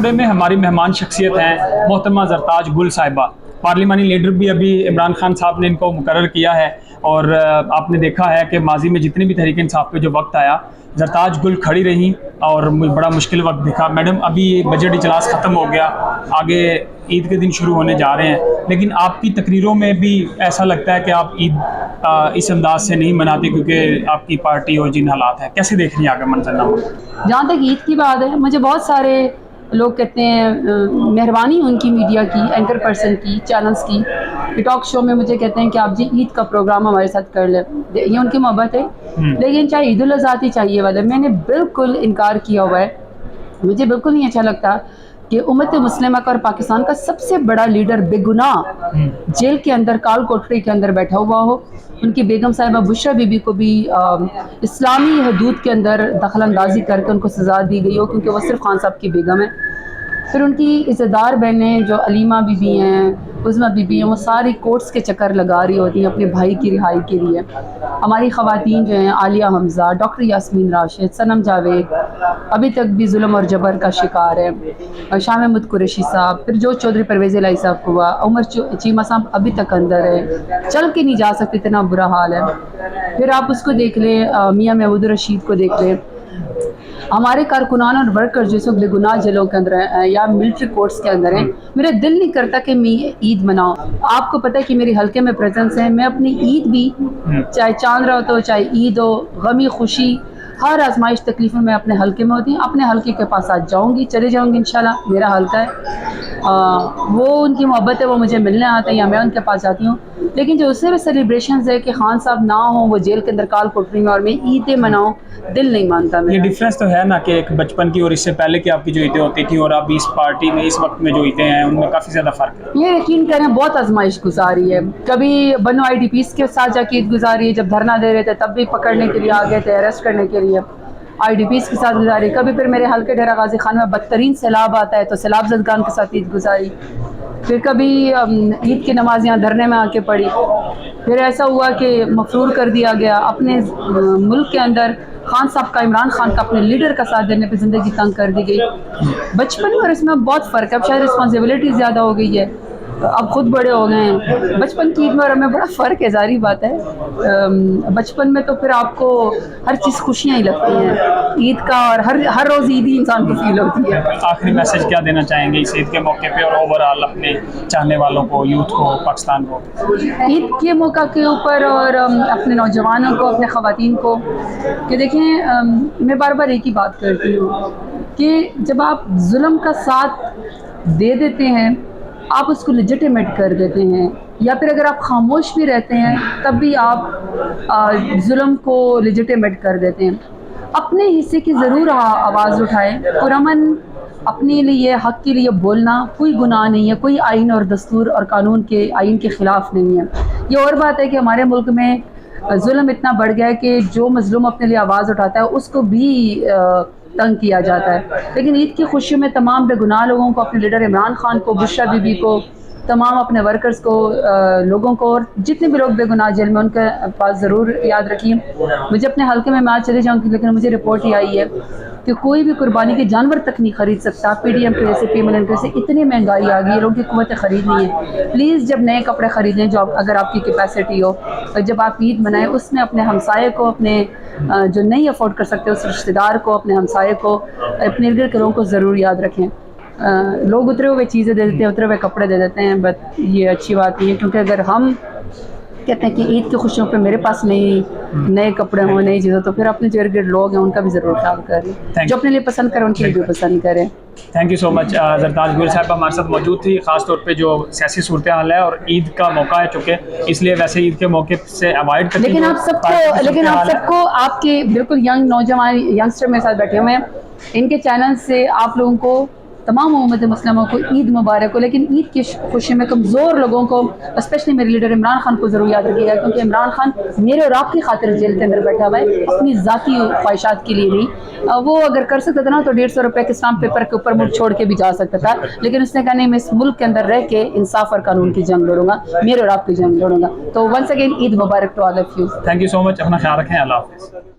Today में हमारी मेहमान शख्सियत हैं मोहतरमा जरताज गुल साहिबा। पार्लिमानी लीडर भी अभी इमरान खान साहब ने इनको मुकर्रर किया है और आपने देखा है कि माजी में जितनी भी तहरीक इंसाफ पे जो वक्त आया जरताज गुल खड़ी रही और बड़ा मुश्किल वक्त दिखा। मैडम अभी ये बजट इजलास ख़त्म हो गया, आगे ईद के दिन शुरू होने जा रहे हैं, लेकिन आपकी तकरीरों में भी ऐसा लगता है कि आप ईद इस अंदाज से नहीं मनाते क्योंकि आपकी पार्टी और जिन हालात हैं। कैसे देख रही हैं आगे मंजरनामा? जहाँ तक ईद की बात है, मुझे बहुत सारे लोग कहते हैं मेहरबानी उनकी मीडिया की, एंकर पर्सन की, चैनल्स की, टॉक शो में मुझे कहते हैं कि आप जी ईद का प्रोग्राम हमारे साथ कर लें, ये उनकी मोहब्बत है। लेकिन चाहे ईद उल अज़हा चाहिए वाले, मैंने बिल्कुल इनकार किया हुआ है। मुझे बिल्कुल नहीं अच्छा लगता कि उम्मत मुस्लिमा का और पाकिस्तान का सबसे बड़ा लीडर बेगुनाह जेल के अंदर, काल कोठरी के अंदर बैठा हुआ हो। उनकी बेगम साहिबा बुशरा बीबी को भी इस्लामी हदूद के अंदर दखल अंदाजी करके उनको सज़ा दी गई हो क्योंकि वो सिर्फ खान साहब की बेगम है। फिर उनकी इज़्ज़तदार बहनें जो अलीमा बीबी हैं, उज़्मा बीबी हैं, वो सारी कोर्ट्स के चक्कर लगा रही होती हैं अपने भाई की रिहाई के लिए। हमारी ख़वातीन जो हैं, आलिया हमज़ा, डॉक्टर यास्मीन राशिद, सनम जावेद, अभी तक भी जुल्म और जबर का शिकार है। शाह महमूद कुरैशी साहब, फिर जो चौधरी परवेज़ इलाही साहब को हुआ, उमर चीमा साहब अभी तक अंदर है, चल के नहीं जा सकते, इतना बुरा हाल है। फिर आप उसको देख लें, मियाँ महमूद रशीद को देख लें। हमारे कारकुनान और वर्कर जो सब बेगुनाह जेलों के अंदर हैं या मिलिट्री कोर्ट्स के अंदर हैं, मेरा दिल नहीं करता कि मैं ईद मनाऊं। आपको पता है कि मेरे हल्के में प्रेजेंस है, मैं अपनी ईद भी, चाहे चांद रात हो, चाहे ईद हो, गमी खुशी, हर आजमाइश तकलीफ में मैं अपने हल्के में होती हूँ। अपने हल्के के पास आज जाऊँगी, चले जाऊँगी इंशाल्लाह। मेरा हल्का है, वो उनकी मोहब्बत है, वो मुझे मिलने आते हैं या मैं उनके पास जाती हूँ। लेकिन जो उससे भी सेलिब्रेशंस है कि खान साहब ना हो, वो जेल के अंदर काल कोठरी में, और मैं ईदें मनाऊँ, दिल नहीं मानता। ये डिफरेंस तो है ना कि एक बचपन की और इससे पहले की आपकी जो ईदें होती थी और अब इस पार्टी में इस वक्त में जो ईदें हैं उनमें काफ़ी ज़्यादा फ़र्क है। ये यकीन करें बहुत आजमाइश गुजारी है। कभी बनो IDPs के साथ जाके ईद गुजारी है, जब धरना दे रहे थे तब भी पकड़ने के लिए आ गए थे, अरेस्ट करने के लिए। IDPs के साथ गुजारी। कभी फिर मेरे हल्के डेरा गाजी खान में बदतरीन सैलाब आता है तो सैलाब ज़दगान के साथ ईद गुजारी। फिर कभी ईद की नमाज यहाँ धरने में आके पढ़ी। फिर ऐसा हुआ कि मफरूर कर दिया गया अपने मुल्क के अंदर। खान साहब का, इमरान खान का अपने लीडर का साथ देने पर ज़िंदगी तंग कर दी गई। बचपन और इसमें बहुत फ़र्क है। अब शायद रिस्पॉन्सिबिलिटी ज़्यादा हो गई है, अब खुद बड़े हो गए हैं। बचपन की ईद में और हमें बड़ा फ़र्क है, जारी बात है। बचपन में तो फिर आपको हर चीज़ खुशियाँ ही लगती हैं ईद का, और हर रोज़ ईद ही इंसान को फील होती है। आखिरी मैसेज क्या देना चाहेंगे इस ईद के मौके पे और ओवरऑल अपने चाहने वालों को, यूथ को, पाकिस्तान को? ईद के मौका के ऊपर और अपने नौजवानों को, अपने ख़वातीन को, कि देखें, मैं बार बार एक ही बात करती हूँ कि जब आप जुल्म का साथ दे देते हैं, आप उसको लेजिटिमेट कर देते हैं, या फिर अगर आप खामोश भी रहते हैं तब भी आप जुल्म को लेजिटिमेट कर देते हैं। अपने हिस्से की ज़रूर आवाज़ उठाएं, पुरअमन अपने लिए, हक़ के लिए बोलना कोई गुनाह नहीं है, कोई आइन और दस्तूर और कानून के आइन के ख़िलाफ़ नहीं है। ये और बात है कि हमारे मुल्क में जुल्म इतना बढ़ गया है कि जो मज़लूम अपने लिए आवाज़ उठाता है उसको भी तंग किया जाता है। लेकिन ईद की खुशी में तमाम बेगुनाह लोगों को, अपने लीडर इमरान खान को, बुशरा बीबी को, तमाम अपने वर्कर्स को, लोगों को, और जितने भी लोग बेगुनाह जेल में, उनके पास ज़रूर याद रखिए। मुझे अपने हल्के में आज चले जाऊँगी, लेकिन मुझे रिपोर्ट ये आई है कि कोई भी कुर्बानी के जानवर तक नहीं खरीद सकता। PDM की वजह से, PMLN की वजह से इतनी महंगाई आ गई, लोगों की कुव्वत खरीद नहीं है। प्लीज़ जब नए कपड़े ख़रीदें, जो अगर आपकी कैपेसिटी हो, और जब आप ईद मनाएं, उसमें अपने हमसाये को, अपने जो नहीं अफोर्ड कर सकते उस रिश्तेदार को, अपने हमसाये को, अपने इर्द गिर्द के लोगों को ज़रूर याद रखें। लोग उतरे हुए चीज़ें दे देते हैं, उतरे हुए कपड़े दे देते हैं, बट ये अच्छी बात नहीं है, क्योंकि अगर हम कहते हैं कि ईद की खुशियों पे मेरे पास नए कपड़े हों, नई चीज़ें, तो फिर अपने जो इर्द गिर्द लोग हैं उनका भी ज़रूर ख्याल करें, जो अपने लिए पसंद करें उनके लिए भी पसंद करें। Thank you so much. Zartaj गुल साहब हमारे साथ मौजूद थी, ख़ास तौर पे जो सियासी सूरत हाल है और ईद का मौका है, चूँकि इसलिए वैसे ईद के मौके से अवॉइड करते हैं। लेकिन आप सबको आपके बिल्कुल यंग नौजवान यंगस्टर मेरे साथ बैठे हुए हैं, इनके चैनल से आप लोगों को, तमाम उम्मत मुस्लिमों को ईद मुबारक हो। लेकिन ईद की खुशी में कमज़ोर लोगों को, स्पेशली मेरे लीडर इमरान खान को ज़रूर याद रखिएगा, क्योंकि इमरान खान मेरे और आपकी खातिर जेल के अंदर बैठा हुआ है, अपनी ज़ाती ख्वाहिशात के लिए नहीं। वो अगर कर सकता था ना तो 150 रुपये के स्टाम्प पेपर के ऊपर मुल्क छोड़ के भी जा सकता था, लेकिन उसने कहा नहीं, मैं इस मुल्क के अंदर रह के इंसाफ और कानून की जंग लड़ूंगा, मेरे और आपकी जंग लड़ूंगा। तो once again Eid Mubarak to all of you. Thank you so much. अपना ख्याल रखें। अल्लाह हाफ़िज़।